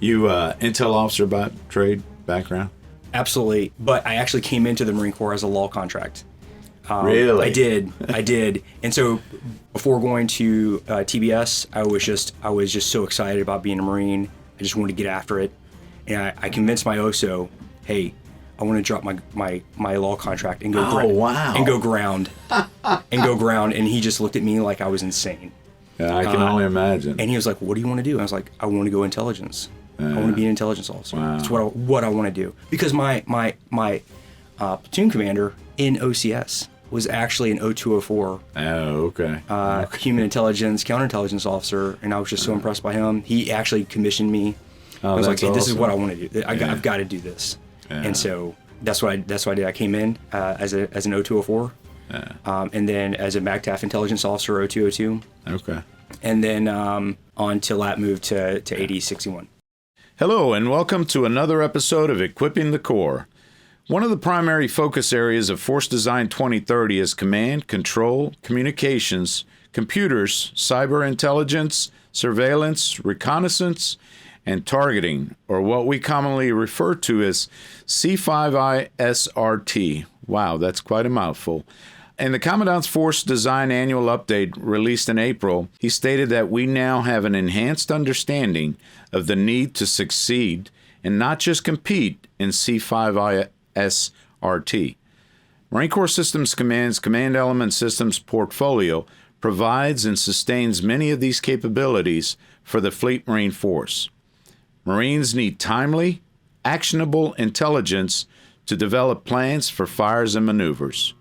You intel officer by trade background? Absolutely, but I actually came into the Marine Corps as a law contract. Really? I did. And so before going to TBS, I was just so excited about being a Marine. I just wanted to get after it. And I convinced my OSO, hey, I want to drop my law contract and go and go ground. And he just looked at me like I was insane. Yeah, I can only imagine. And he was like, what do you want to do? And I was like, I want to go intelligence. I want to be an intelligence officer. Wow. That's what I want to do. Because my platoon commander in OCS was actually an 0204 human intelligence, counterintelligence officer, and I was just so impressed by him. He actually commissioned me. I was like, hey, this is what I want to do. I've got to do this. Yeah. And so that's what I did. I came in as an 0204, and then as a MACTAF intelligence officer 0202. Okay. And then on to lat move to 8061. Hello, and welcome to another episode of Equipping the Corps. One of the primary focus areas of Force Design 2030 is command, control, communications, computers, cyber intelligence, surveillance, reconnaissance, and targeting, or what we commonly refer to as C5ISRT. Wow, that's quite a mouthful. In the Commandant's Force Design Annual Update released in April, he stated that we now have an enhanced understanding of the need to succeed and not just compete in C5ISRT. Marine Corps Systems Command's Command Element Systems portfolio provides and sustains many of these capabilities for the Fleet Marine Force. Marines need timely, actionable intelligence to develop plans for fires and maneuvers.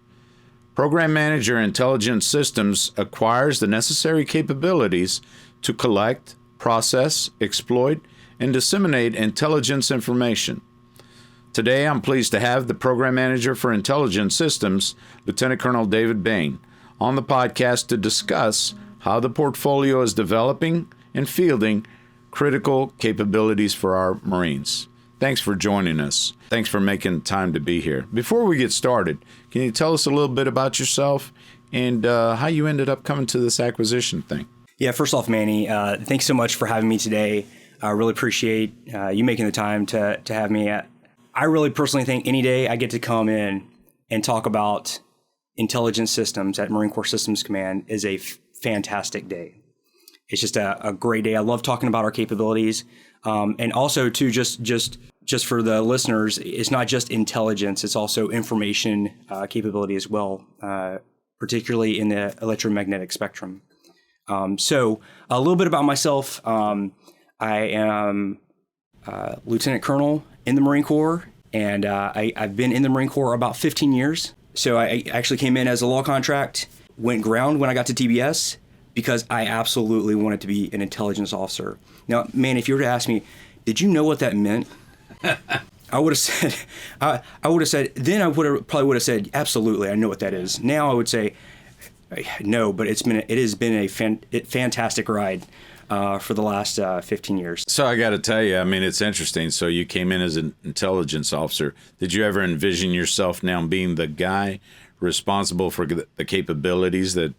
Program Manager Intelligence Systems acquires the necessary capabilities to collect, process, exploit, and disseminate intelligence information. Today, I'm pleased to have the Program Manager for Intelligence Systems, Lieutenant Colonel David Bain, on the podcast to discuss how the portfolio is developing and fielding critical capabilities for our Marines. Thanks for joining us. Thanks for making time to be here. Before we get started, can you tell us a little bit about yourself and how you ended up coming to this acquisition thing? Yeah, first off, Manny, thanks so much for having me today. I really appreciate you making the time to have me. I really personally think any day I get to come in and talk about intelligence systems at Marine Corps Systems Command is a fantastic day. It's just a great day. I love talking about our capabilities. And also, too, just for the listeners, it's not just intelligence, it's also information capability as well, particularly in the electromagnetic spectrum. So a little bit about myself. I am Lieutenant Colonel in the Marine Corps, and I've been in the Marine Corps about 15 years. So I actually came in as a law contract, went ground when I got to TBS, because I absolutely wanted to be an intelligence officer. Now, man, if you were to ask me, did you know what that meant? I would have said, then I probably would have said, absolutely, I know what that is. Now I would say, no, but it has been a fantastic ride for the last 15 years. So I got to tell you, I mean, it's interesting. So you came in as an intelligence officer. Did you ever envision yourself now being the guy responsible for the capabilities that,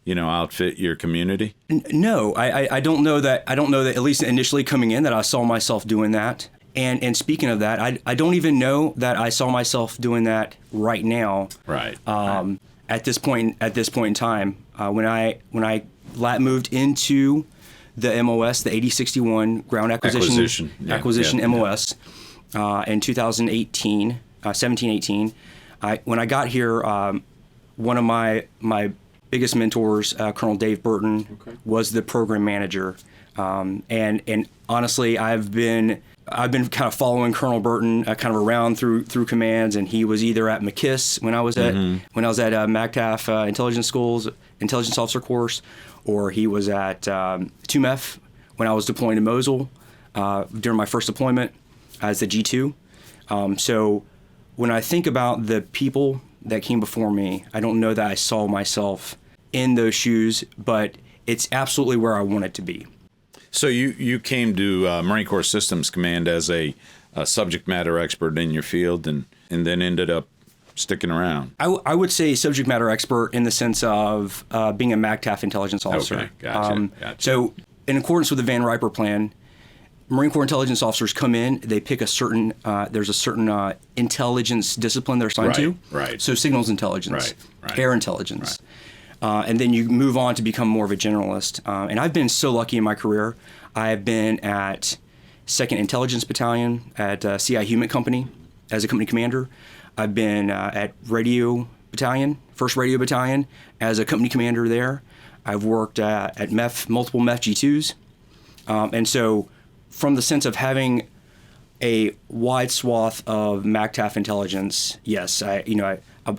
outfit your community? No, I don't know that. I don't know that, at least initially coming in, that I saw myself doing that. And speaking of that, I don't even know that I saw myself doing that right now. Right. At this point in time, when I lat moved into the MOS, the 8061 ground acquisition MOS, in 2018, 17-18. When I got here, one of my biggest mentors, Colonel Dave Burton, was the program manager, and honestly, I've been kind of following Colonel Burton kind of around through commands, and he was either at McKiss when I was at MACTAF intelligence officer course, or he was at TUMEF when I was deploying to Mosul during my first deployment as the G2. So when I think about the people that came before me, I don't know that I saw myself in those shoes, but it's absolutely where I wanted to be. So you came to Marine Corps Systems Command as a subject matter expert in your field and then ended up sticking around. I would say subject matter expert in the sense of being a MACTAF intelligence officer. Okay, gotcha. So in accordance with the Van Riper plan, Marine Corps intelligence officers come in, they pick a certain, there's a certain intelligence discipline they're assigned to. Right. So signals intelligence, Right. air intelligence. And then you move on to become more of a generalist. And I've been so lucky in my career. I've been at 2nd Intelligence Battalion at CI Human Company as a company commander. I've been at Radio Battalion, 1st Radio Battalion, as a company commander there. I've worked at MEF, multiple MEF G2s. And so from the sense of having a wide swath of MACTAF intelligence, yes, I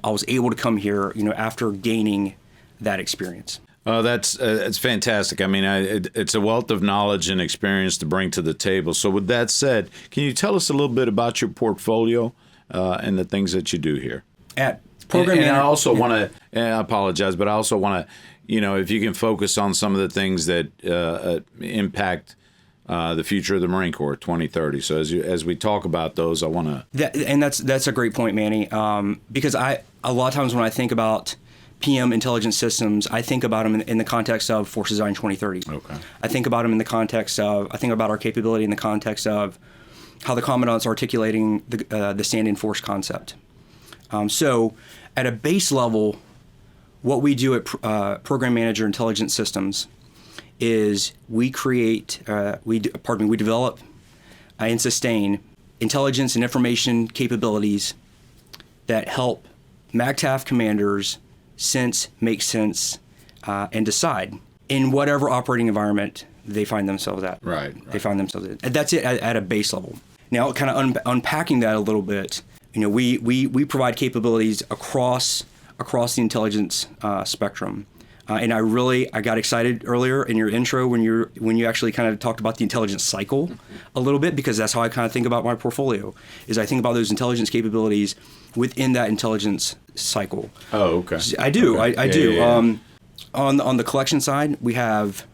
was able to come here, after gaining that experience. That's fantastic. I mean, it's a wealth of knowledge and experience to bring to the table. So with that said, can you tell us a little bit about your portfolio and the things that you do here? At program, and I also want to, I apologize, but I also want to, if you can focus on some of the things that impact the future of the Marine Corps 2030. So as we talk about those, I want to... And that's a great point, Manny, because a lot of times when I think about PM intelligence systems, I think about them in the context of Force Design 2030. Okay. I think about them in the context of, I think about our capability in the context of how the Commandant's articulating the stand-in force concept. So at a base level, what we do at Program Manager Intelligence Systems is we develop and sustain intelligence and information capabilities that help MACTAF commanders sense, make sense, and decide in whatever operating environment they find themselves at. Right. They find themselves in. And that's it at a base level. Now, kind of unpacking that a little bit, we provide capabilities across the intelligence spectrum. And I got excited earlier in your intro when you actually kind of talked about the intelligence cycle a little bit, because that's how I kind of think about my portfolio. Is I think about those intelligence capabilities within that intelligence cycle. Oh, okay. I do. Okay. I do. Yeah. On the collection side, we have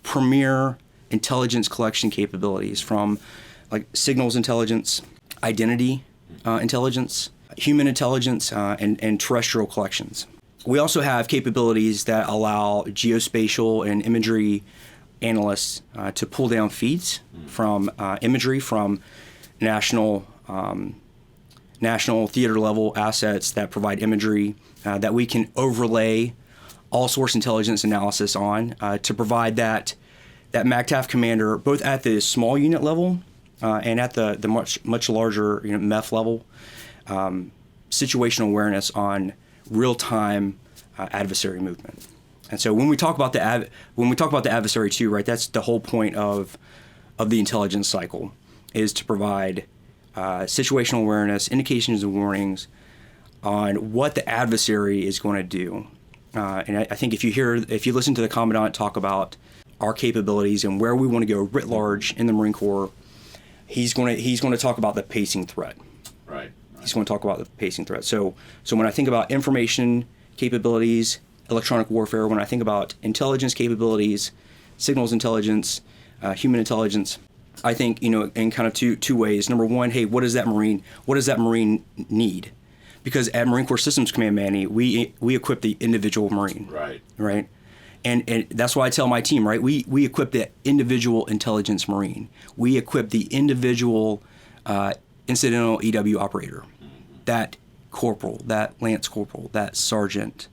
premier intelligence collection capabilities from like signals intelligence, identity intelligence, human intelligence, and terrestrial collections. We also have capabilities that allow geospatial and imagery analysts to pull down feeds from imagery from national theater level assets that provide imagery that we can overlay all source intelligence analysis on to provide that MACTAF commander, both at the small unit level and at the much larger MEF level, situational awareness on real-time adversary movement. And so when we talk about the adversary too, right, that's the whole point of the intelligence cycle, is to provide situational awareness, indications and warnings on what the adversary is going to do. And I think if you listen to the Commandant talk about our capabilities and where we want to go writ large in the Marine Corps, he's going to talk about the pacing threat. Right. He's going to talk about the pacing threat. So when I think about information capabilities, electronic warfare, when I think about intelligence capabilities, signals intelligence, human intelligence, I think in kind of two ways. Number one, hey, what does that Marine need? Because at Marine Corps Systems Command, Manny, we equip the individual Marine. Right. And that's why I tell my team, right, we equip the individual intelligence Marine. We equip the individual incidental EW operator, that corporal, that lance corporal, that sergeant,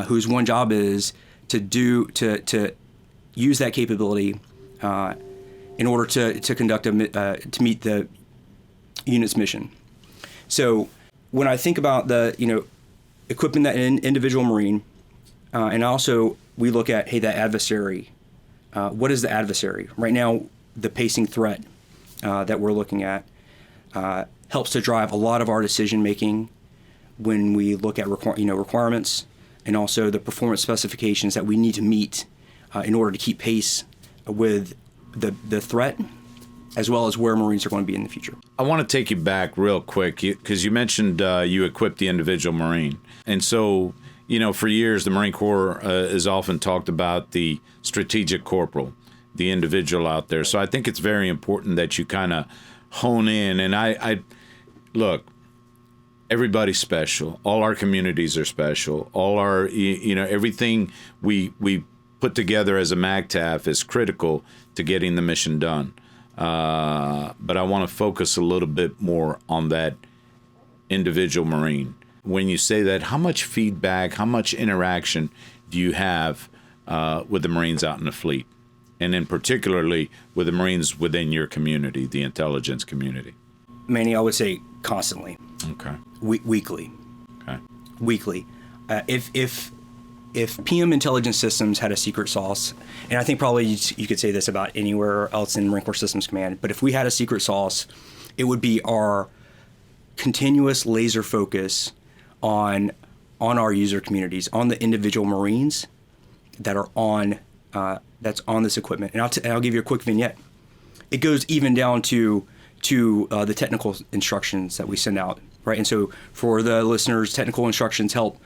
whose one job is to use that capability in order to conduct to meet the unit's mission. So when I think about equipping that individual Marine, and also we look at, hey, that adversary. What is the adversary? Right now, the pacing threat that we're looking at helps to drive a lot of our decision making when we look at requirements and also the performance specifications that we need to meet in order to keep pace with the threat, as well as where Marines are going to be in the future. I want to take you back real quick, because you mentioned you equip the individual Marine. And so, for years, the Marine Corps has often talked about the strategic corporal, the individual out there. So I think it's very important that you kind of hone in. And I look, everybody's special. All our communities are special. All our, everything we put together as a MACTAF is critical to getting the mission done. but I want to focus a little bit more on that individual Marine. When you say that, how much feedback, how much interaction do you have with the Marines out in the fleet? And then particularly with the Marines within your community, the intelligence community? Manny, I would say constantly. Okay. Weekly. Okay. Weekly. If PM Intelligence Systems had a secret sauce, and I think probably you could say this about anywhere else in Marine Corps Systems Command, but if we had a secret sauce, it would be our continuous laser focus on our user communities, on the individual Marines that are on that's on this equipment. And I'll give you a quick vignette. It goes even down to the technical instructions that we send out, right? And so for the listeners, technical instructions help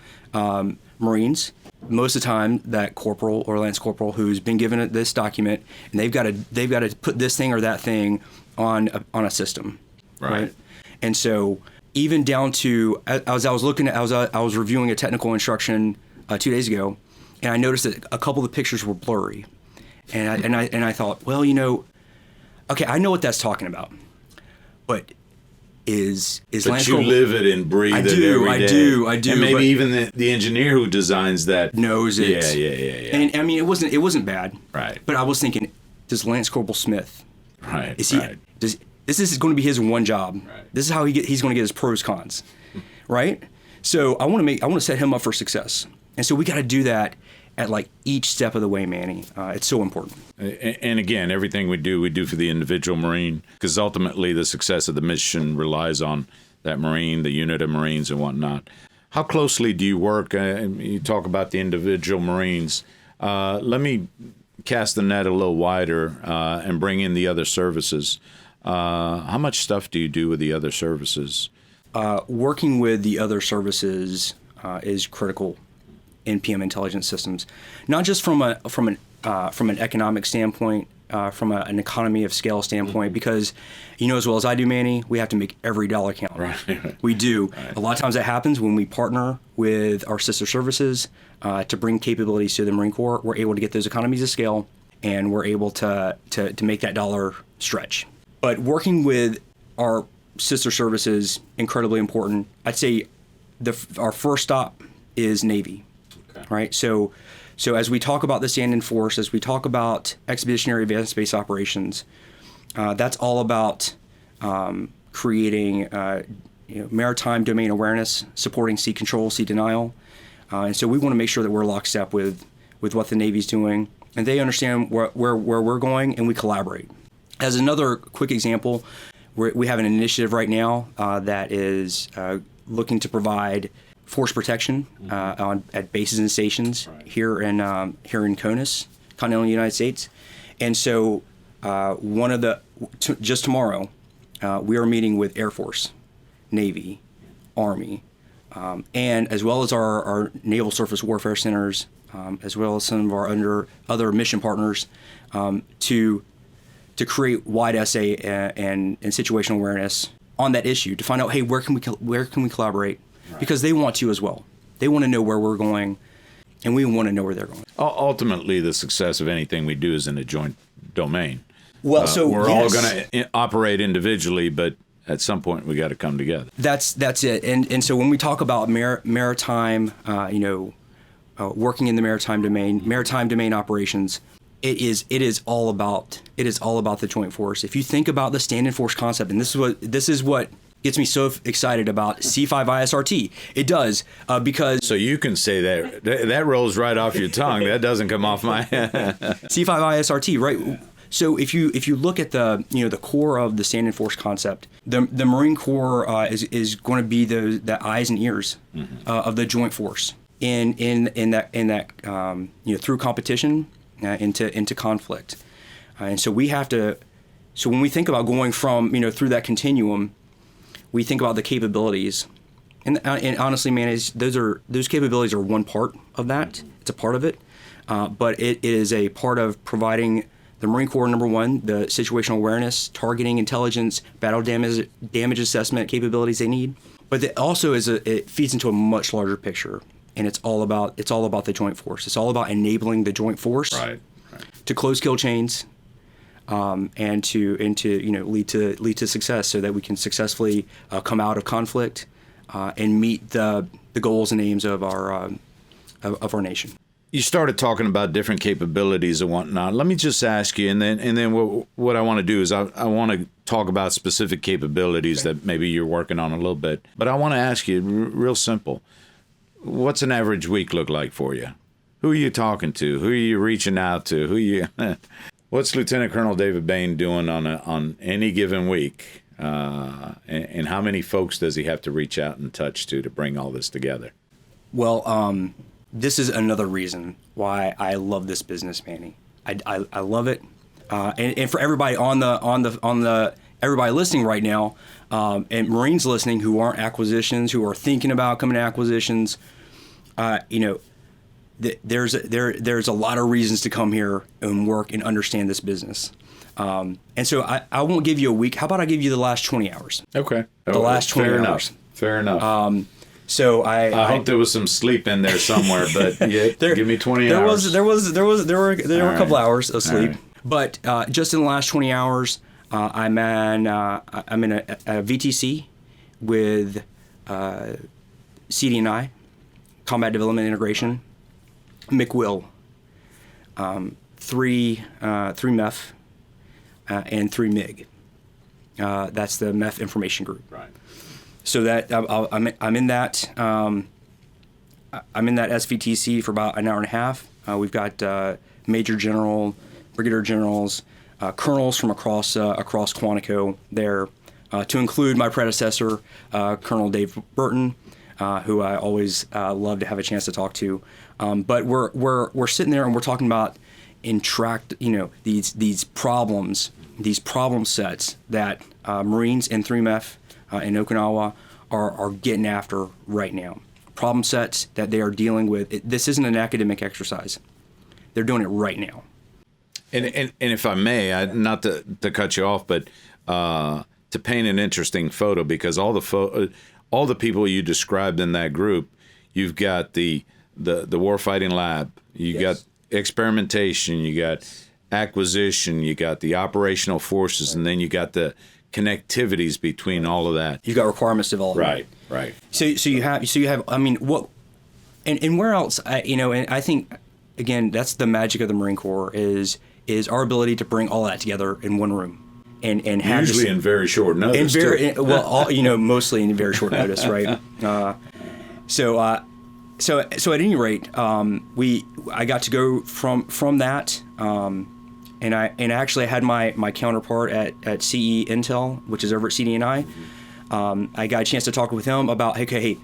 Marines. Most of the time, that corporal or lance corporal who's been given this document, and they've got to put this thing or that thing on a system, right? And so even down to I was reviewing a technical instruction 2 days ago, and I noticed that a couple of the pictures were blurry, and I thought, well, okay, I know what that's talking about, but is but Lance you Corporal, live it and breathe it every day. I do. And maybe even the engineer who designs that knows it. Yeah. And I mean, it wasn't bad. Right. But I was thinking, does Lance Corporal Smith? Right. Is he? Right. This is going to be his one job. Right. This is how he's going to get his pros cons, right? So I want to set him up for success, and so we got to do that at like each step of the way, Manny. It's so important. And again, everything we do for the individual Marine, because ultimately the success of the mission relies on that Marine, the unit of Marines and whatnot. How closely do you work? You talk about the individual Marines. Let me cast the net a little wider and bring in the other services. How much stuff do you do with the other services? Working with the other services is critical in PM Intelligence Systems, not just from an economic standpoint, from an economy of scale standpoint, because as well as I do, Manny, we have to make every dollar count. Right. We do. Right. A lot of times that happens when we partner with our sister services to bring capabilities to the Marine Corps. We're able to get those economies of scale, and we're able to make that dollar stretch. But working with our sister services, incredibly important. I'd say our first stop is Navy. Okay. Right? So as we talk about the stand-in force, as we talk about expeditionary advanced space operations, that's all about creating maritime domain awareness, supporting sea control, sea denial. And so we want to make sure that we're lockstep with what the Navy's doing, and they understand where we're going, and we collaborate. As another quick example, we have an initiative right now that is looking to provide force protection at bases and stations here in CONUS, continental United States. And so just tomorrow, we are meeting with Air Force, Navy, Army, and as well as our Naval Surface Warfare Centers, as well as some of our other mission partners, to create wide essay and situational awareness on that issue, to find out, hey, where can we collaborate? Right. Because they want to as well. They want to know where we're going, and we want to know where they're going. Ultimately, the success of anything we do is in a joint domain. Well, so we're all going to operate individually, but at some point we got to come together. That's it. And so when we talk about maritime, working in the maritime domain operations, it is all about the joint force. If you think about the stand-in force concept, and this is what gets me so excited about C5 ISRT. It does because so you can say that rolls right off your tongue. That doesn't come off my C5 ISRT, right? So if you look at the core of the stand-in force concept, the Marine Corps is going to be the eyes and ears of the joint force in that through competition into conflict, and so we have to. So when we think about going from through that continuum, we think about the capabilities, and honestly, man, those capabilities are one part of that. It's a part of it, but it is a part of providing the Marine Corps, number one, the situational awareness, targeting, intelligence, battle damage assessment capabilities they need. But it also it feeds into a much larger picture, and it's all about the joint force. It's all about enabling the joint force to close kill chains, and to lead to success, so that we can successfully come out of conflict and meet the goals and aims of our nation. You started talking about different capabilities and whatnot. Let me just ask you, and then what I want to do is I want to talk about specific capabilities that maybe you're working on a little bit. But I want to ask you, real simple, what's an average week look like for you? Who are you talking to? Who are you reaching out to? What's Lieutenant Colonel David Bain doing on any given week? And how many folks does he have to reach out and touch to bring all this together? Well, this is another reason why I love this business, Manny. I love it, and for everybody everybody listening right now, and Marines listening who aren't acquisitions, who are thinking about coming to acquisitions, there's a lot of reasons to come here and work and understand this business. And so I won't give you a week. How about I give you the last 20 hours? Okay. The last 20 hours. Fair enough. So I hope there was some sleep in there somewhere, but yeah, give me 20 hours. There were a couple hours of sleep, but just in the last 20 hours, I'm in a VTC with CD&I, Combat Development Integration, McWill, 3 MEF, and 3 MIG. That's the MEF Information Group. Right. So that I'm in that SVTC for about an hour and a half. We've got Major General, Brigadier Generals, colonels from across Quantico there, to include my predecessor, Colonel Dave Burton, who I always love to have a chance to talk to. But we're sitting there and we're talking about these problem sets that Marines and 3MEF in Okinawa are getting after right now. Problem sets that they are dealing with. This isn't an academic exercise. They're doing it right now. And if I may, not to cut you off, but to paint an interesting photo, because all the people you described in that group, you've got the warfighting lab, you got experimentation, you got acquisition, you got the operational forces, and then you got the connectivities between all of that. You got requirements development. Right. So you have. I mean, what, and where else? And I think again, that's the magic of the Marine Corps is our ability to bring all that together in one room, and have usually in very short notice. Mostly in very short notice, right? So at any rate, I got to go from that. And I actually had my counterpart at CE Intel, which is over at CD&I. I got a chance to talk with him about, hey,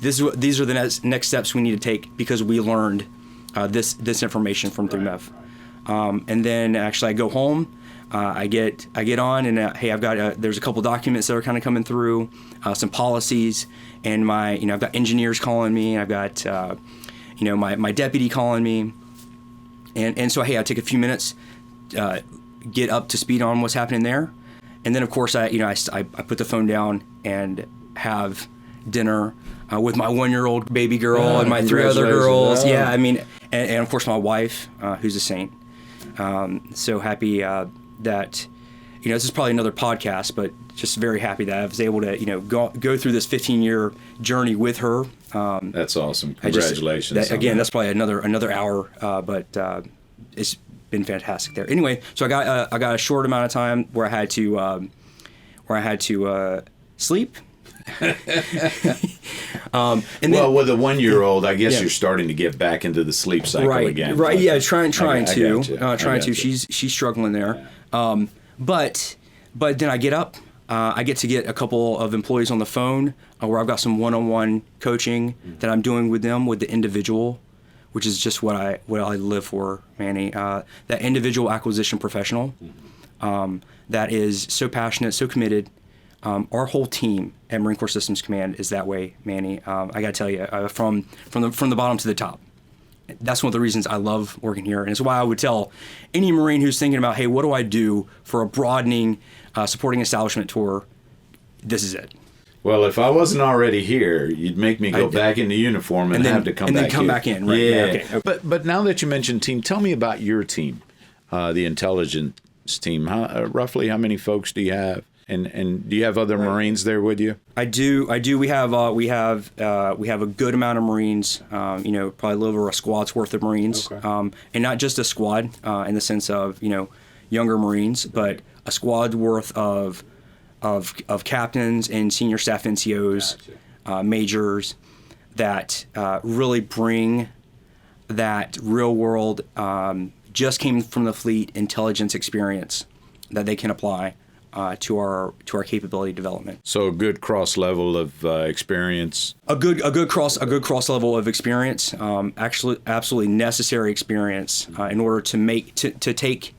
these are the next steps we need to take because we learned this information from 3MEF. And then actually I go home, I get on, and hey, I've got there's a couple documents that are kind of coming through, some policies, and I've got engineers calling me, I've got my deputy calling me, and so hey, I take a few minutes. Get up to speed on what's happening there, and then of course I put the phone down and have dinner with my 1-year-old baby girl and my 3 other girls. Yeah, I mean, and of course my wife, who's a saint. So happy that this is probably another podcast, but just very happy that I was able to go through this 15-year journey with her. That's awesome. Congratulations. That's probably another hour, but it's been fantastic there. Anyway, so I got a short amount of time where I had to sleep. And then, with a 1-year-old, I guess you're starting to get back into the sleep cycle again. Right. Yeah, trying to. She's struggling there. Yeah. But then I get up. I get to get a couple of employees on the phone where I've got some one-on-one coaching that I'm doing with them, with the individual, which is just what I live for, Manny. That individual acquisition professional that is so passionate, so committed. Our whole team at Marine Corps Systems Command is that way, Manny. I got to tell you, from the bottom to the top. That's one of the reasons I love working here, and it's why I would tell any Marine who's thinking about, hey, what do I do for a broadening supporting establishment tour? This is it. Well, if I wasn't already here, you'd make me go back into uniform and have to come back in. Right? Yeah. Okay. But now that you mentioned team, tell me about your team, the intelligence intelligence team? Roughly how many folks do you have? And do you have other Marines there with you? I do. We have a good amount of Marines. Probably a little over a squad's worth of Marines, and not just a squad in the sense of younger Marines, but a squad worth of captains and senior staff NCOs, majors that really bring that real world, just came from the fleet intelligence experience that they can apply to our capability development. So a good cross level of experience. A good cross level of experience. Actually, absolutely necessary experience in order to take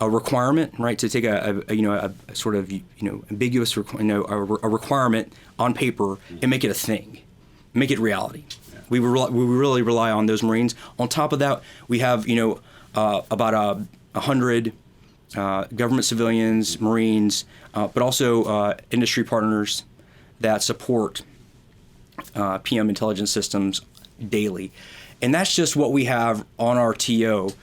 a requirement, right? To take a sort of ambiguous a requirement on paper and make it a thing, make it reality. Yeah. We really rely on those Marines. On top of that, we have about 100 government civilians, Marines, but also industry partners that support PM intelligence systems daily. And that's just what we have on our TO.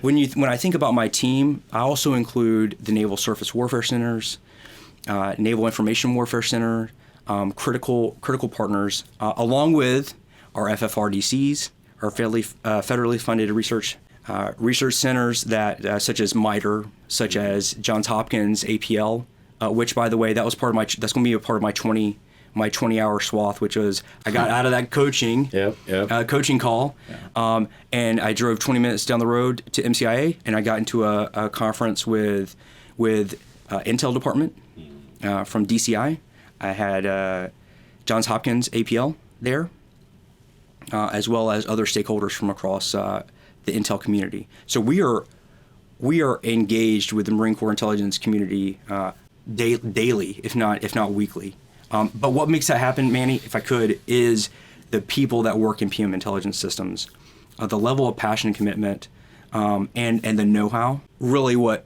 Right. When I think about my team, I also include the Naval Surface Warfare Centers, Naval Information Warfare Center, critical partners, along with our FFRDCs, our federally funded research centers that such as MITRE, such as Johns Hopkins APL, which, by the way, that's going to be a part of my 20-hour swath, which was I got out of that coaching coaching call, and I drove 20 minutes down the road to MCIA, and I got into a conference with Intel Department from DCI. I had Johns Hopkins APL there, as well as other stakeholders from across the Intel community. So we are engaged with the Marine Corps intelligence community daily, if not weekly. But what makes that happen, Manny, if I could, is the people that work in PM intelligence systems, the level of passion and commitment, and the know-how. Really, what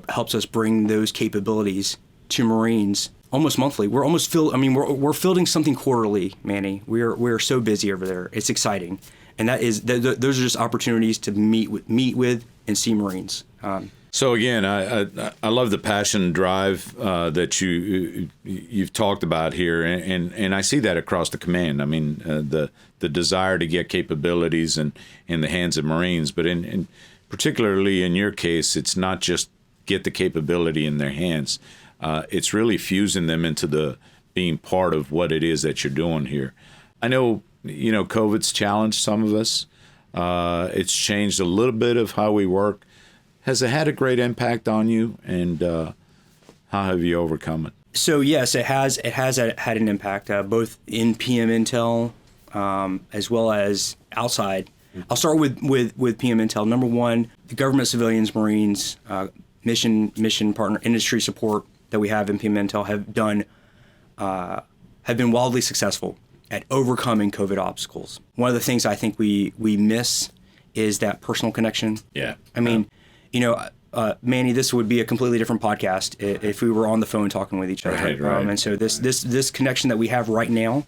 helps us bring those capabilities to Marines almost monthly. We're almost we're fielding something quarterly, Manny. We're so busy over there. It's exciting, and those are just opportunities to meet with and see Marines. So again, I love the passion and drive that you've talked about here, and I see that across the command. I mean, the desire to get capabilities in the hands of Marines, but in particularly in your case, it's not just get the capability in their hands. It's really fusing them into being part of what it is that you're doing here. I know COVID's challenged some of us. It's changed a little bit of how we work. Has it had a great impact on you, and how have you overcome it? So yes, it has had an impact, both in PM Intel as well as outside. I'll start with PM Intel. Number one, the government, civilians, Marines, mission partner, industry support that we have in PM Intel have been wildly successful at overcoming COVID obstacles. One of the things I think we miss is that personal connection. Yeah. I mean, Manny, this would be a completely different podcast if we were on the phone talking with each other. Right. And so this connection that we have right now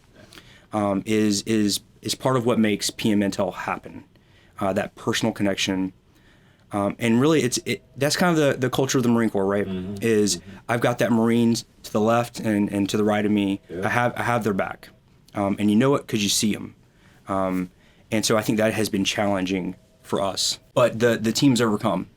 is part of what makes PM Intel happen. That personal connection, and really, that's kind of the culture of the Marine Corps, right? Mm-hmm. Is I've got that Marines to the left and to the right of me. Yeah. I have their back, and you know it because you see them. And so I think that has been challenging for us, but the team's overcome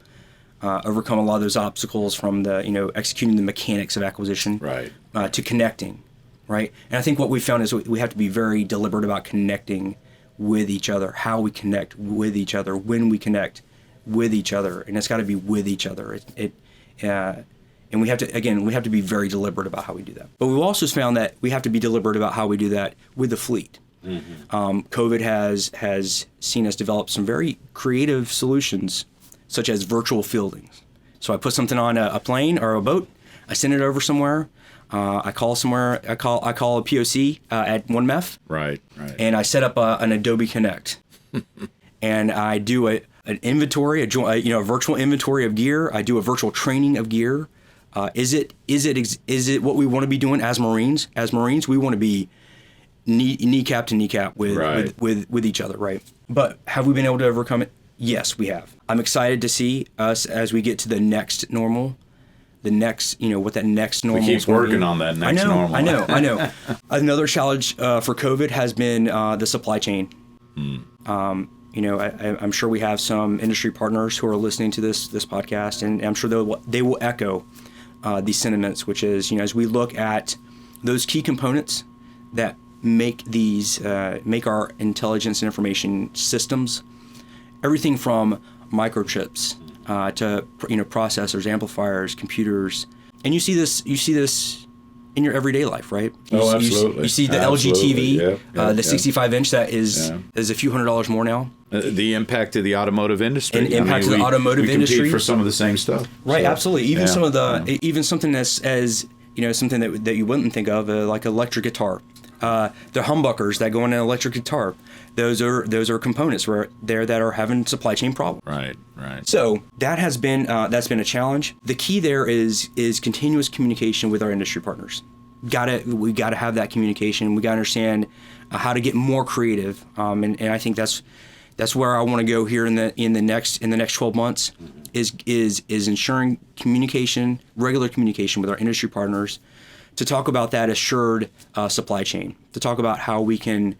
a lot of those obstacles, from the executing the mechanics of acquisition, right, to connecting, right. And I think what we found is we have to be very deliberate about connecting with each other, how we connect with each other, when we connect with each other, and it's got to be with each other. And we have to be very deliberate about how we do that. But we've also found that we have to be deliberate about how we do that with the fleet. Mm-hmm. COVID has seen us develop some very creative solutions, such as virtual fieldings. So I put something on a plane or a boat, I send it over somewhere, I call a POC at 1MEF, right, and I set up an Adobe Connect, and I do an inventory, a virtual inventory of gear. I do a virtual training of gear. Is it what we want to be doing as Marines? As Marines, we want to be kneecap to kneecap with each other, right? But have we been able to overcome it? Yes, we have. I'm excited to see us as we get to the next normal, what that next normal We is keep gonna working be. on that next normal. I know. Another challenge for COVID has been the supply chain. I'm sure we have some industry partners who are listening to this podcast, and I'm sure they will echo these sentiments, which is, as we look at those key components that make our intelligence and information systems, everything from microchips to processors, amplifiers, computers, and you see this in your everyday life, right? Absolutely. You see the LG TV, the 65-inch that is a few $100s more now. The impact of the automotive industry. And impact of the automotive industry. We compete for some of the same stuff. Right, so, absolutely. Even some of even something as something that you wouldn't think of, like electric guitar. The humbuckers that go in an electric guitar, those are components that are having supply chain problems. Right. So that's been a challenge. The key there is continuous communication with our industry partners. We gotta have that communication. We gotta understand how to get more creative. And I think that's where I want to go here in the next 12 months is ensuring regular communication with our industry partners, to talk about that assured supply chain, to talk about how we can,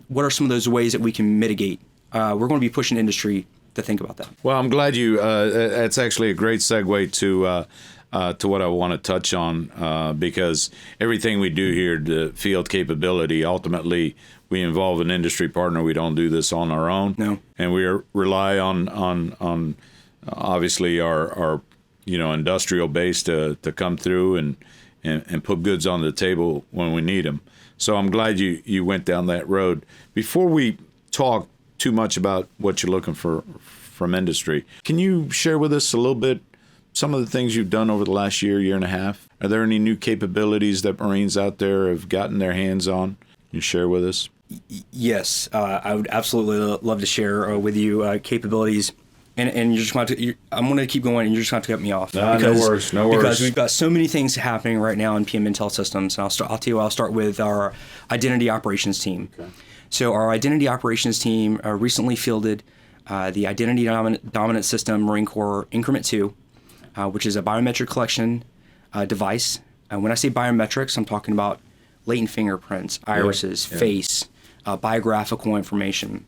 what are some of those ways that we can mitigate. We're going to be pushing industry to think about that. Well, I'm glad that's actually a great segue to what I want to touch on, because everything we do here, the field capability, ultimately we involve an industry partner. We don't do this on our own. No. And we rely on obviously our industrial base to come through and put goods on the table when we need them. So I'm glad you went down that road. Before we talk too much about what you're looking for from industry, can you share with us a little bit some of the things you've done over the last year and a half? Are there any new capabilities that Marines out there have gotten their hands on? Can you share with us? Yes, I would absolutely love to share with you capabilities. And you're just going to I'm going to keep going, and you're just going to cut me off. No worries. Because we've got so many things happening right now in PM Intel Systems. And I'll tell you, I'll start with our identity operations team. Okay. So our identity operations team recently fielded the Identity Dominant System Marine Corps Increment 2, which is a biometric collection device. When I say biometrics, I'm talking about latent fingerprints, irises, face, biographical information.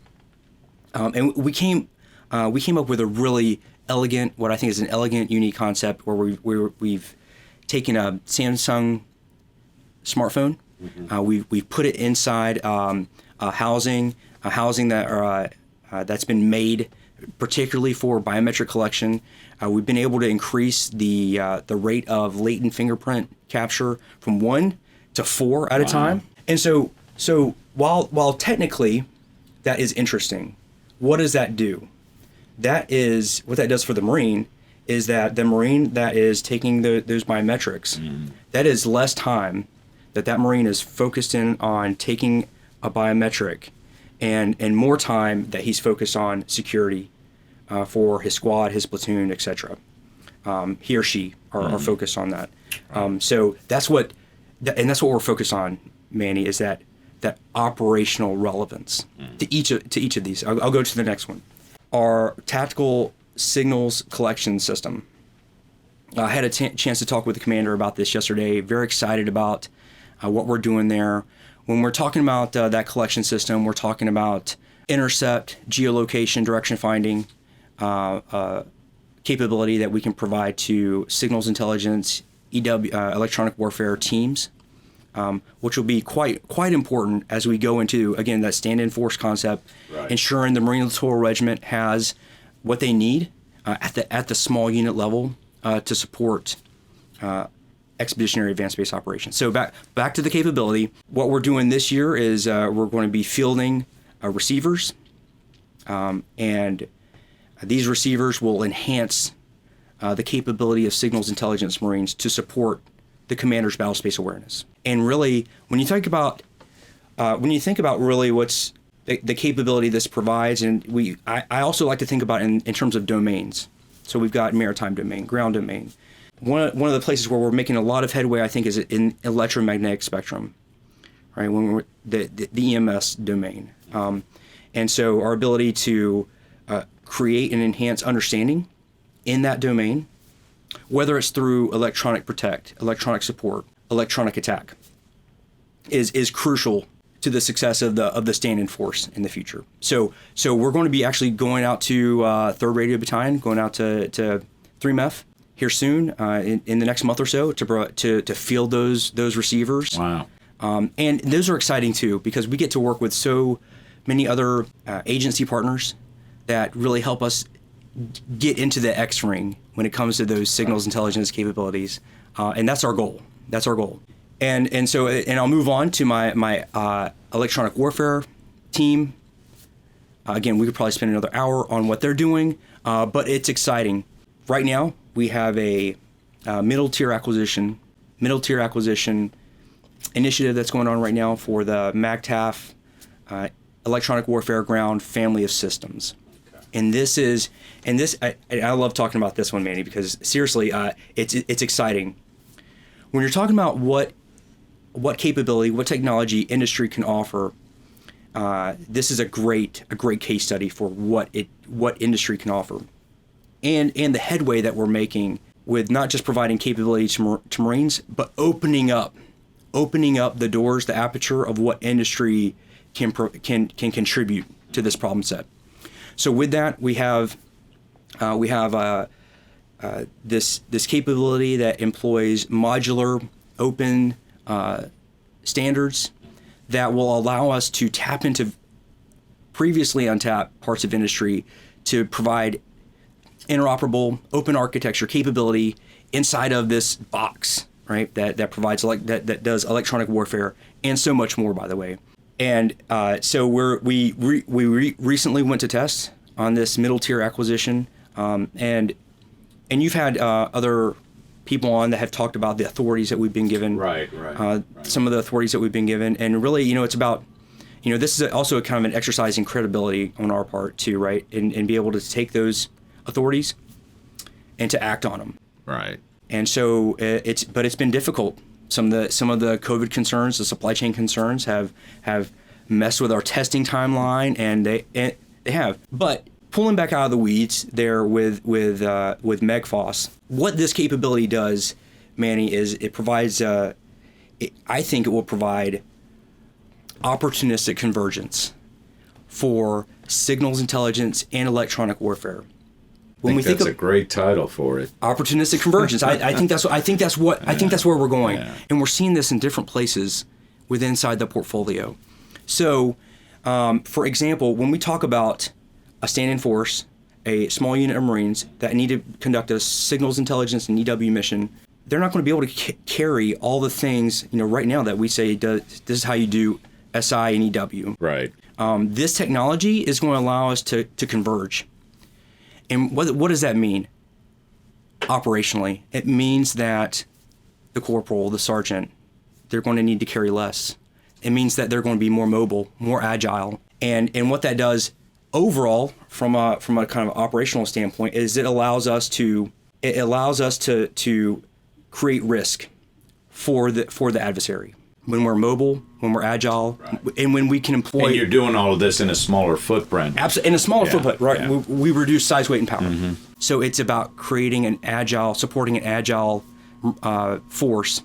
And we came up with a really elegant, what I think is an elegant, unique concept where we've taken a Samsung smartphone, we've put it inside a housing that's been made particularly for biometric collection. We've been able to increase the rate of latent fingerprint capture from 1 to 4 at a time. And so while technically that is interesting, what does that do? What that does for the Marine is that the Marine that is taking those biometrics, that is less time that Marine is focused in on taking a biometric, and more time that he's focused on security for his squad, his platoon, etc. He or she are focused on that. So that's what we're focused on, Manny, is that operational relevance to each of these. I'll go to the next one. Our tactical signals collection system. I had a chance to talk with the commander about this yesterday. Very excited about what we're doing there. When we're talking about that collection system, we're talking about intercept, geolocation, direction finding capability that we can provide to signals intelligence, electronic warfare teams, which will be quite important as we go into, again, that stand-in force concept, ensuring the Marine Littoral Regiment has what they need at the small unit level to support expeditionary advanced base operations. So back to the capability. What we're doing this year is we're going to be fielding receivers, and these receivers will enhance the capability of signals intelligence Marines to support the commander's battle space awareness. And really, when you think about really what's the capability this provides, and I also like to think about in terms of domains. So we've got maritime domain, ground domain. One of the places where we're making a lot of headway, I think, is in electromagnetic spectrum, right? When we're the EMS domain, and so our ability to create and enhance understanding in that domain, whether it's through electronic protect, electronic support, electronic attack, is crucial to the success of the stand-in force in the future. So we're going to be actually going out to 3rd Radio Battalion, going out to 3MEF here soon in the next month or so to field those receivers. Wow. And those are exciting too, because we get to work with so many other agency partners that really help us get into the X ring when it comes to those signals intelligence capabilities, and that's our goal. That's our goal. And so I'll move on to my electronic warfare team. Again, we could probably spend another hour on what they're doing, but it's exciting. Right now, we have a middle tier acquisition initiative that's going on right now for the MAGTAF electronic warfare ground family of systems. And I love talking about this one, Manny, because seriously, it's exciting. When you're talking about what capability, what technology industry can offer, this is a great case study for what industry can offer, and the headway that we're making with not just providing capability to Marines, but opening up the doors, the aperture of what industry can contribute to this problem set. So with that, we have this capability that employs modular, open standards that will allow us to tap into previously untapped parts of industry to provide interoperable, open architecture capability inside of this box, right? That provides that does electronic warfare and so much more, by the way. And so we recently went to test on this middle tier acquisition, and you've had other people on that have talked about the authorities that we've been given. Right. Some of the authorities that we've been given, and really, it's about, this is also a kind of an exercise in credibility on our part too, right? And be able to take those authorities and to act on them. Right. And so it's been difficult. Some of the COVID concerns, the supply chain concerns have messed with our testing timeline, and they have. But pulling back out of the weeds there with MEGFOS, what this capability does, Manny, is it provides. I think it will provide opportunistic convergence for signals intelligence and electronic warfare. When we think that's a great title for it. Opportunistic convergence. I think that's where we're going, and we're seeing this in different places inside the portfolio. So, for example, when we talk about a stand-in force, a small unit of Marines that need to conduct a signals intelligence and EW mission, they're not going to be able to carry all the things right now that we say this is how you do SI and EW. Right. This technology is going to allow us to converge. And what does that mean operationally? It means that the corporal, the sergeant, they're going to need to carry less. It means that they're going to be more mobile, more agile. And what that does overall from a kind of operational standpoint is it allows us to create risk for the adversary. When we're mobile, when we're agile, right, and when we can employ... And you're doing all of this in a smaller footprint. Absolutely, in a smaller footprint, right. Yeah. We reduce size, weight, and power. Mm-hmm. So it's about supporting an agile force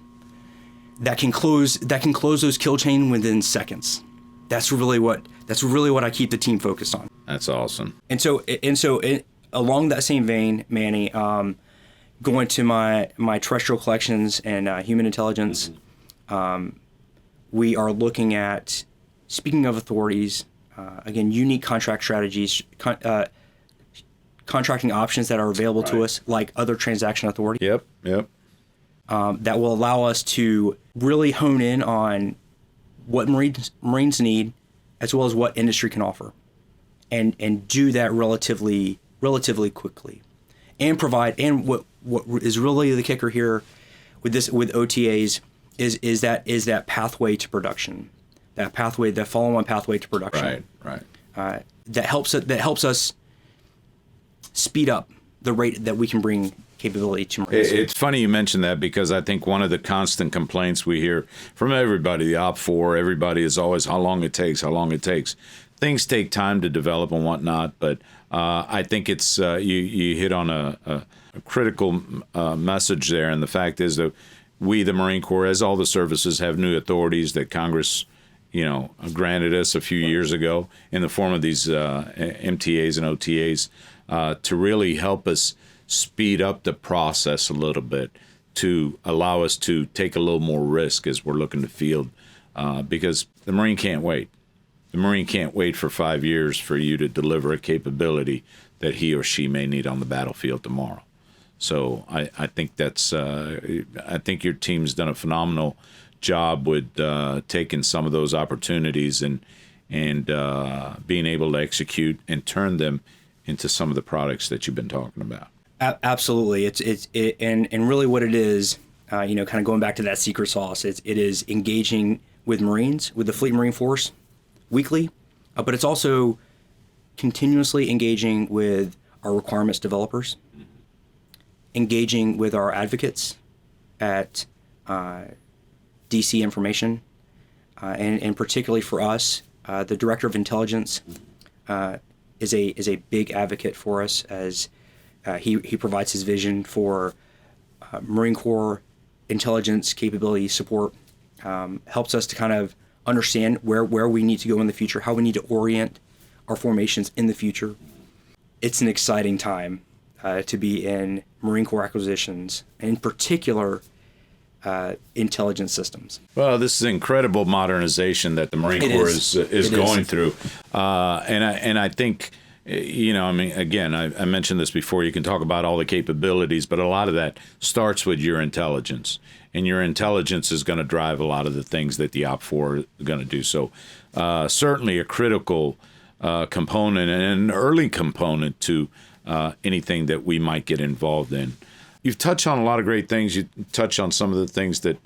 that can close those kill chain within seconds. That's really what I keep the team focused on. That's awesome. And so along that same vein, Manny, going to my terrestrial collections and human intelligence, we are looking at, speaking of authorities, again, unique contract strategies, contracting options that are available to us, like other transaction authorities. Yep. That will allow us to really hone in on what Marines need, as well as what industry can offer, and do that relatively quickly, and provide. And what is really the kicker here with OTAs is that pathway to production, that follow-on pathway to production. Right. That helps us speed up the rate that we can bring capability to Marines. It's funny you mention that, because I think one of the constant complaints we hear from everybody, the Op 4, everybody, is always how long it takes. things take time to develop and whatnot, but I think it's you hit on a critical message there, and the fact is that we, the Marine Corps, as all the services, have new authorities that Congress, granted us a few years ago in the form of these MTAs and OTAs to really help us speed up the process a little bit, to allow us to take a little more risk as we're looking to field, because the Marine can't wait. The Marine can't wait for 5 years for you to deliver a capability that he or she may need on the battlefield tomorrow. So I think I think your team's done a phenomenal job with taking some of those opportunities and being able to execute and turn them into some of the products that you've been talking about. Absolutely, and really what it is, kind of going back to that secret sauce. It is engaging with Marines, with the Fleet Marine Force, weekly, but it's also continuously engaging with our requirements developers, engaging with our advocates at DC Information, and particularly for us, the Director of Intelligence is a big advocate for us, as he provides his vision for Marine Corps intelligence capability support, helps us to kind of understand where we need to go in the future, how we need to orient our formations in the future. It's an exciting time to be in Marine Corps acquisitions, and in particular, intelligence systems. Well, this is incredible modernization that the Marine Corps is going through, and I think, again, I mentioned this before. You can talk about all the capabilities, but a lot of that starts with your intelligence, and your intelligence is going to drive a lot of the things that the OP4 are going to do. So, certainly a critical component and an early component to anything that we might get involved in. You've touched on a lot of great things. You touched on some of the things that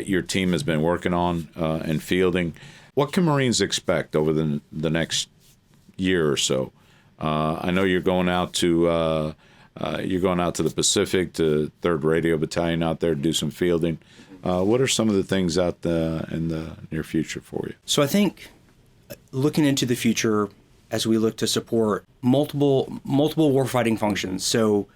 your team has been working on and fielding. What can Marines expect over the next year or so? I know you're going out to the Pacific, to 3rd Radio Battalion out there to do some fielding. What are some of the things out in the near future for you? So I think looking into the future, as we look to support multiple warfighting functions. So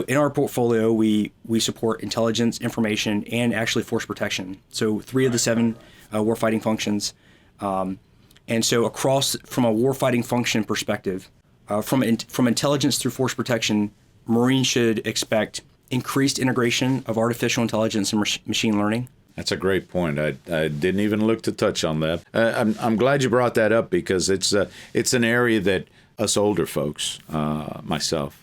in our portfolio, we support intelligence, information, and actually force protection. So 3 of the 7 warfighting functions. And so across, from a warfighting function perspective, from intelligence through force protection, Marines should expect increased integration of artificial intelligence and machine learning. That's a great point. I didn't even look to touch on that. I'm glad you brought that up, because it's an area that us older folks, myself,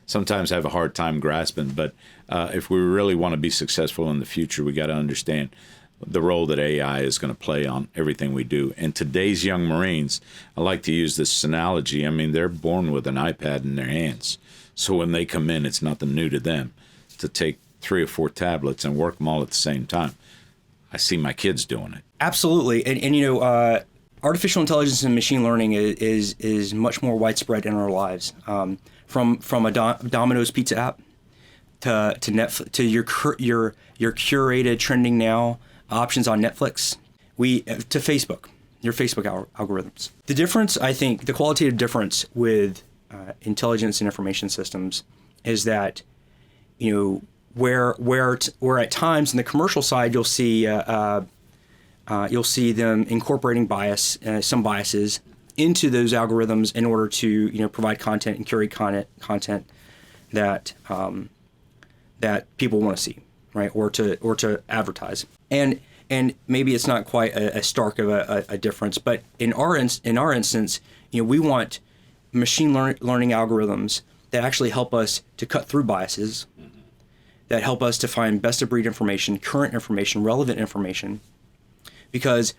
sometimes have a hard time grasping. But if we really want to be successful in the future, we got to understand the role that AI is going to play on everything we do. And today's young Marines, I like to use this analogy. I mean, they're born with an iPad in their hands. So when they come in, it's nothing new to them to take 3 or 4 tablets and work them all at the same time. I see my kids doing it. Absolutely. And artificial intelligence and machine learning is much more widespread in our lives. From a Domino's pizza app to Netflix, to your curated trending now options on Netflix, to Facebook, your Facebook algorithms. The difference, I think, the qualitative difference with intelligence and information systems is that, where at times in the commercial side you'll see them incorporating some biases into those algorithms in order to provide content and curate content that people want to see, right, or to advertise. And maybe it's not quite as stark of a difference, but in our instance, we want machine learning algorithms that actually help us to cut through biases, that help us to find best of breed information, current information, relevant information, because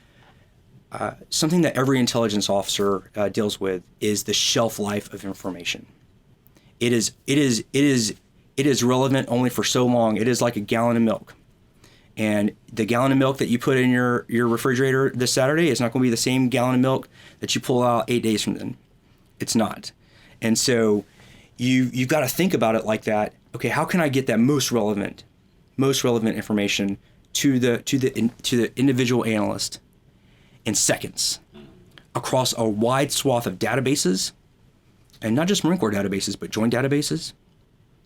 something that every intelligence officer deals with is the shelf life of information. It is relevant only for so long. It is like a gallon of milk. And the gallon of milk that you put in your refrigerator this Saturday is not going to be the same gallon of milk that you pull out 8 days from then. It's not. And so you've got to think about it like that. Okay, how can I get that most relevant information to the individual analyst in seconds? across a wide swath of databases, and not just Marine Corps databases, but joint databases.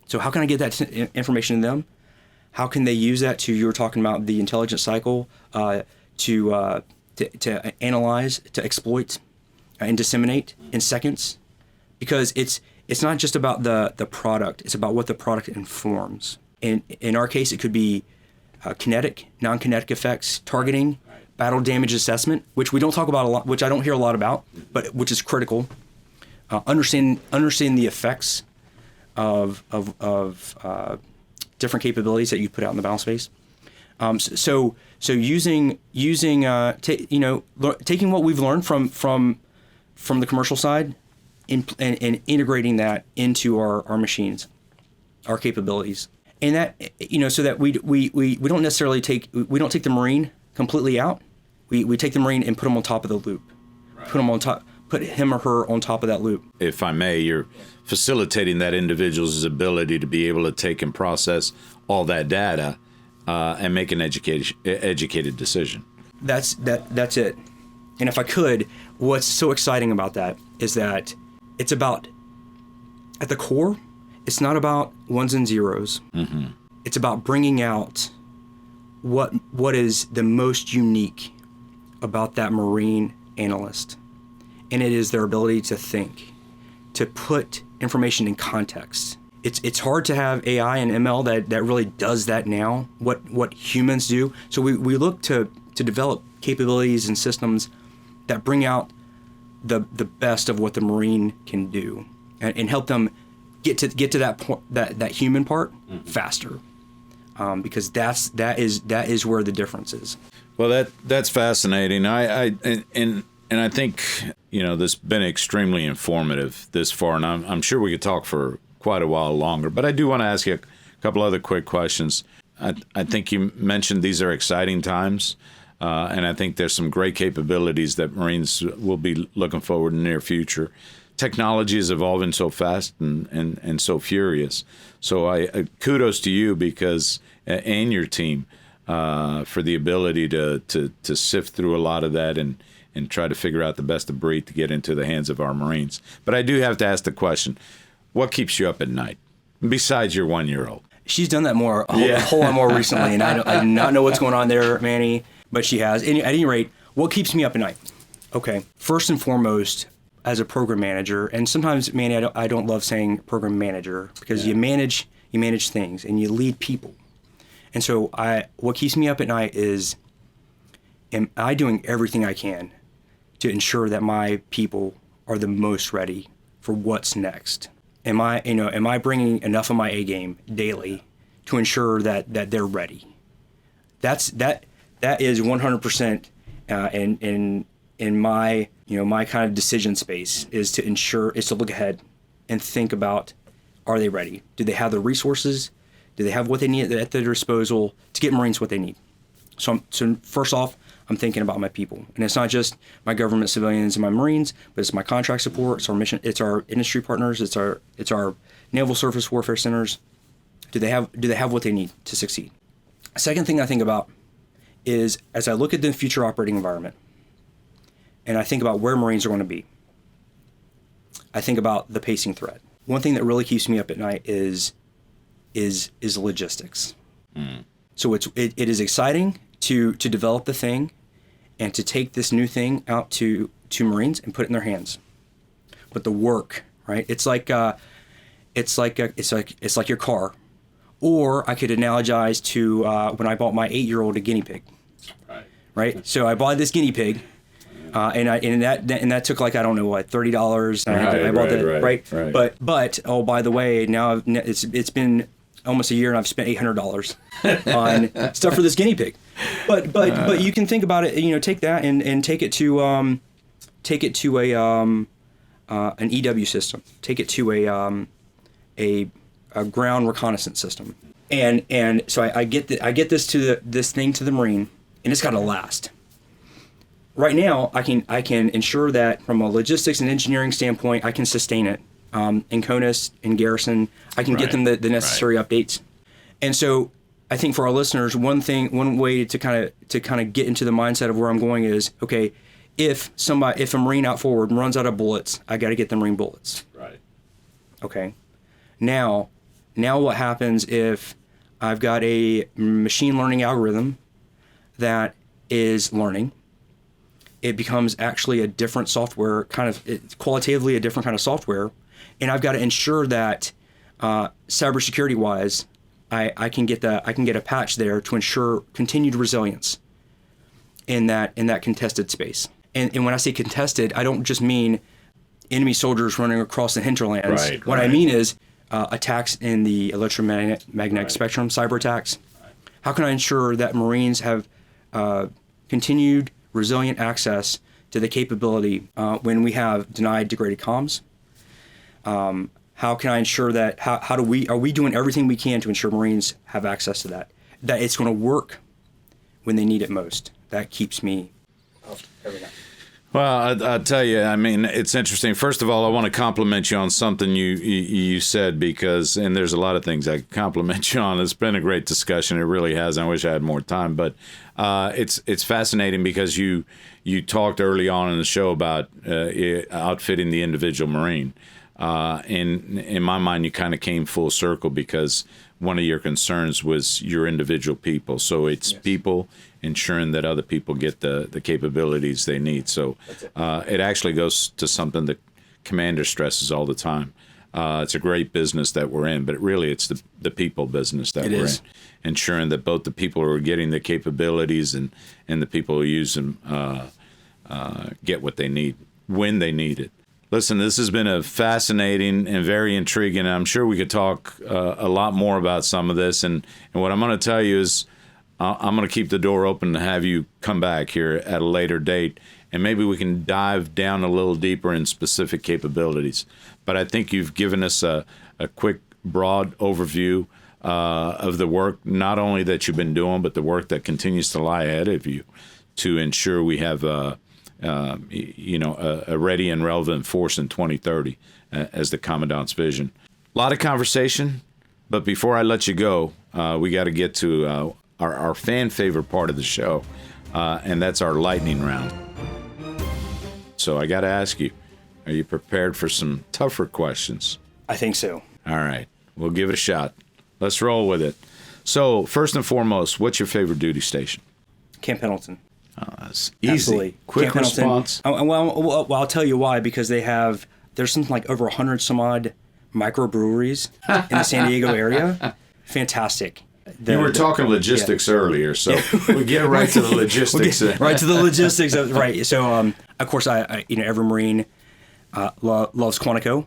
So how can I get that information to them? How can they use that to, you were talking about the intelligence cycle, to analyze, to exploit, and disseminate in seconds? Because it's not just about the product, it's about what the product informs. In our case, it could be kinetic, non-kinetic effects, targeting, battle damage assessment, which we don't talk about a lot, which I don't hear a lot about, but which is critical. Understand the effects of different capabilities that you put out in the battle space. So using taking what we've learned from the commercial side and integrating that into our machines, our capabilities, and that so that we don't necessarily take the Marine completely out. We take the Marine and put them on top of the loop, right. Put him or her on top of that loop. If I may, you're facilitating that individual's ability to be able to take and process all that data and make an educated decision. That's it. And if I could, what's so exciting about that is that it's about, at the core, it's not about ones and zeros. Mm-hmm. It's about bringing out what is the most unique about that Marine analyst. And it is their ability to think, to put information in context. It's hard to have AI and ML that really does that now, what humans do. So we look to develop capabilities and systems that bring out the best of what the Marine can do and help them get to that point, that human part faster. Because that is where the difference is. Well, that's fascinating. And I think, this has been extremely informative this far, and I'm sure we could talk for quite a while longer. But I do want to ask you a couple other quick questions. I think you mentioned these are exciting times, and I think there's some great capabilities that Marines will be looking forward in the near future. Technology is evolving so fast and so furious. So I kudos to you because and your team for the ability to sift through a lot of that and try to figure out the best of breed to get into the hands of our Marines. But I do have to ask the question, what keeps you up at night, besides your 1-year-old? She's done that a whole lot more recently, and I do not know what's going on there, Manny, but she has. At any rate, what keeps me up at night? Okay, first and foremost, as a program manager, and sometimes, Manny, I don't love saying program manager because you manage things and you lead people. And so what keeps me up at night is, am I doing everything I can to ensure that my people are the most ready for what's next? Am I bringing enough of my A game daily to ensure that they're ready? That is 100% in my my kind of decision space is to look ahead and think about, are they ready? Do they have the resources? Do they have what they need at their disposal to get Marines what they need? So first off, I'm thinking about my people, and it's not just my government civilians and my Marines, but it's my contract support, it's our mission, it's our industry partners, it's our naval surface warfare centers. Do they have what they need to succeed? Second thing I think about is, as I look at the future operating environment, and I think about where Marines are going to be, I think about the pacing threat. One thing that really keeps me up at night is logistics. So it is exciting to develop the thing and to take this new thing out to Marines and put it in their hands. But the work, right? It's like your car. Or I could analogize to when I bought my 8-year-old a guinea pig. Right? So I bought this guinea pig, and that took like, I don't know what, $30. I bought that, right? But oh, by the way, now it's been almost a year and I've spent $800 on stuff for this guinea pig. But you can think about it, take that and take it to an EW system, take it to a ground reconnaissance system, and so I get this thing to the Marine, and it's got to last. Right now, I can ensure that from a logistics and engineering standpoint, I can sustain it. In CONUS, in Garrison, I can get them the necessary updates. And so I think for our listeners, one way to kind of get into the mindset of where I'm going is, okay, if a Marine out forward runs out of bullets, I got to get the Marine bullets. Right. Okay. Now what happens if I've got a machine learning algorithm that is learning? It becomes actually a different software, qualitatively a different kind of software, and I've got to ensure that cybersecurity wise, I can get a patch there to ensure continued resilience in that contested space. And when I say contested, I don't just mean enemy soldiers running across the hinterlands. Right, what I mean is attacks in the electromagnetic spectrum, cyber attacks. How can I ensure that Marines have continued resilient access to the capability when we have denied degraded comms? How can I ensure that? Are we doing everything we can to ensure Marines have access to that? That it's going to work when they need it most. That keeps me up every night. Well, I'll tell you, I mean, it's interesting. First of all, I want to compliment you on something you said because, and there's a lot of things I compliment you on. It's been a great discussion. It really has. I wish I had more time, but it's fascinating because you talked early on in the show about outfitting the individual Marine. And in my mind, you kind of came full circle because one of your concerns was your individual people. So it's people ensuring that other people get the capabilities they need. So it actually goes to something that Commander stresses all the time. It's a great business that we're in, but really it's the people business that we're in. Ensuring that both the people who are getting the capabilities and the people who use them get what they need when they need it. Listen, this has been a fascinating and very intriguing. I'm sure we could talk a lot more about some of this. And what I'm going to tell you is I'm going to keep the door open to have you come back here at a later date. And maybe we can dive down a little deeper in specific capabilities. But I think you've given us a quick, broad overview of the work, not only that you've been doing, but the work that continues to lie ahead of you to ensure we have a ready and relevant force in 2030 as the Commandant's vision. A lot of conversation, but before I let you go, we got to get to our fan favorite part of the show, and that's our lightning round. So I got to ask you, are you prepared for some tougher questions? I think so. All right, we'll give it a shot. Let's roll with it. So first and foremost, what's your favorite duty station? Camp Pendleton. Oh, that's easy. Absolutely. Quick Camp response. Well, I'll tell you why, because there's something like over 100 some odd microbreweries in the San Diego area. Fantastic. You were talking logistics earlier, so we get right to the logistics. Right to the logistics. Right. So, of course, I every Marine loves Quantico.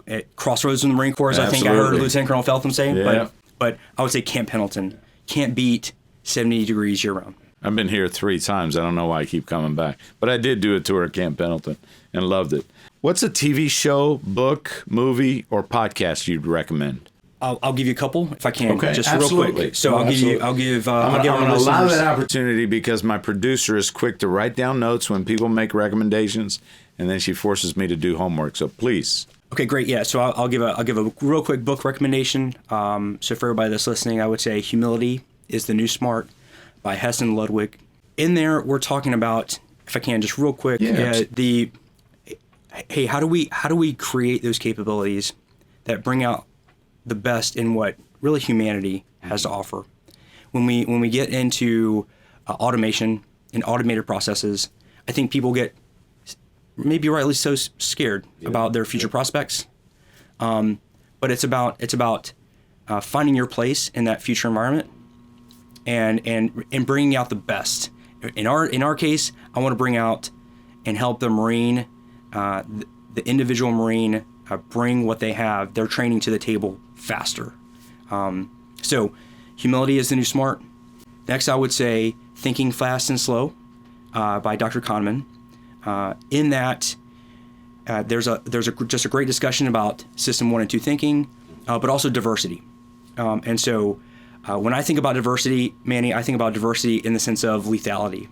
At Crossroads in the Marine Corps, Absolutely. I think I heard Lieutenant Colonel Feltham say. Yeah. But I would say Camp Pendleton can't beat 70 degrees year round. I've been here 3 times. I don't know why I keep coming back. But I did do a tour at Camp Pendleton and loved it. What's a TV show, book, movie, or podcast you'd recommend? I'll give you a couple if I can. Okay, just absolutely. real quick. So No, I'm absolutely. going to allow that opportunity because my producer is quick to write down notes when people make recommendations, and then she forces me to do homework. So please. Okay, great. Yeah, so I'll give a real quick book recommendation. So for everybody that's listening, I would say "Humility is the New Smart" by Heston Ludwig. In there, we're talking about, if I can, just real quick, how do we create those capabilities that bring out the best in what really humanity has to offer? When we get into automation and automated processes, I think people get maybe rightly so scared about their future prospects. But it's about finding your place in that future environment and bringing out the best. In our case, I want to bring out and help the Marine, the individual Marine, bring what they have, their training to the table faster. So humility is the new smart. Next, I would say Thinking Fast and Slow by Dr. Kahneman. In that, there's just a great discussion about system 1 and 2 thinking, but also diversity. And so when I think about diversity, Manny, I think about diversity in the sense of lethality.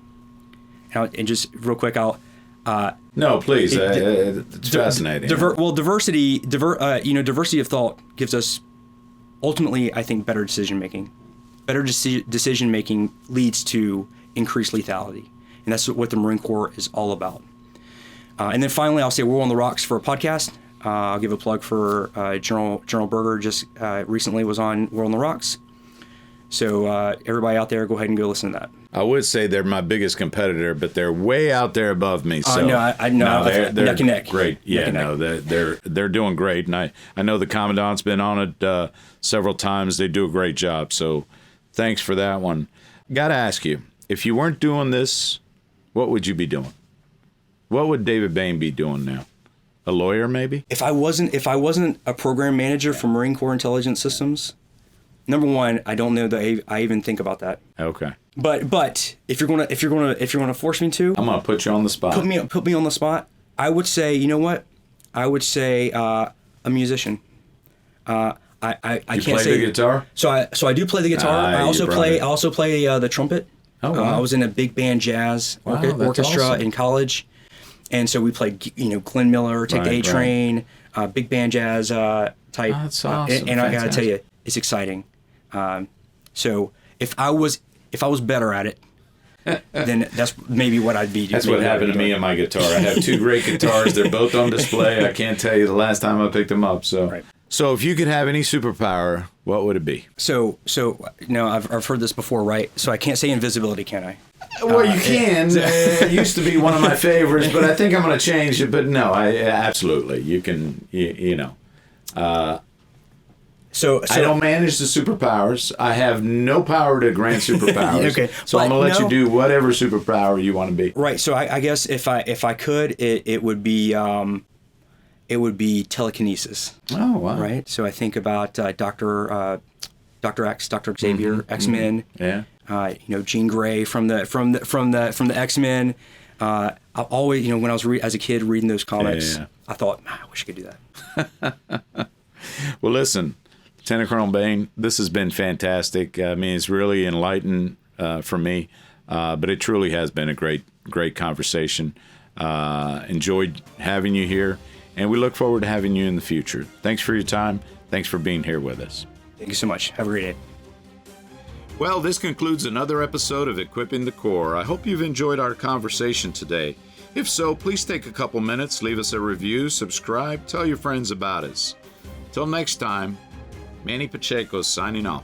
And just real quick, No, please. It's fascinating. Diversity of thought gives us ultimately, I think, better decision making. Better decision making leads to increased lethality. And that's what the Marine Corps is all about. And then finally, I'll say World on the Rocks for a podcast. I'll give a plug for General Berger just recently was on World on the Rocks. So everybody out there, go ahead and go listen to that. I would say they're my biggest competitor, but they're way out there above me. So no, I know they're neck and neck. Great, yeah, neck and neck. they're doing great, and I know the Commandant's been on it several times. They do a great job. So thanks for that one. Got to ask you, if you weren't doing this, what would you be doing? What would David Bain be doing now? A lawyer, maybe? If I wasn't a program manager for Marine Corps Intelligence Systems, number one, I don't know that I even think about that. Okay. But if you're gonna force me to, I'm gonna put you on the spot. Put me on the spot. I would say, you know what? I would say a musician. I can't play say the guitar. So I do play the guitar. I also play the trumpet. Oh, wow. I was in a big band jazz orchestra awesome. in college, and so we played Glenn Miller, Take the A Train, big band jazz type. That's awesome. And I gotta tell you, it's exciting. So if I was better at it, then that's maybe what I'd be doing. That's what happened to me and my guitar. I have two great guitars. They're both on display. I can't tell you the last time I picked them up. So, Right. So if you could have any superpower, what would it be? So I've heard this before, right? So I can't say invisibility, can I? Well, you can. It used to be one of my favorites, but I think I'm going to change it. But no, absolutely. You can, you know. So I don't manage the superpowers. I have no power to grant superpowers. Okay. So I'm going to let you do whatever superpower you want to be. Right. So I guess if I could, it would be telekinesis. Oh, wow. Right. So I think about Dr. X, Dr. Xavier, X-Men. Yeah. Jean Grey from the X-Men. I always, when I was as a kid reading those comics, I thought, I wish I could do that. Well, listen, Lieutenant Colonel Bain, this has been fantastic. I mean, it's really enlightened for me, but it truly has been a great conversation. Enjoyed having you here, and we look forward to having you in the future. Thanks for your time. Thanks for being here with us. Thank you so much. Have a great day. Well, this concludes another episode of Equipping the Corps. I hope you've enjoyed our conversation today. If so, please take a couple minutes, leave us a review, subscribe, tell your friends about us. Till next time, Manny Pacheco signing off.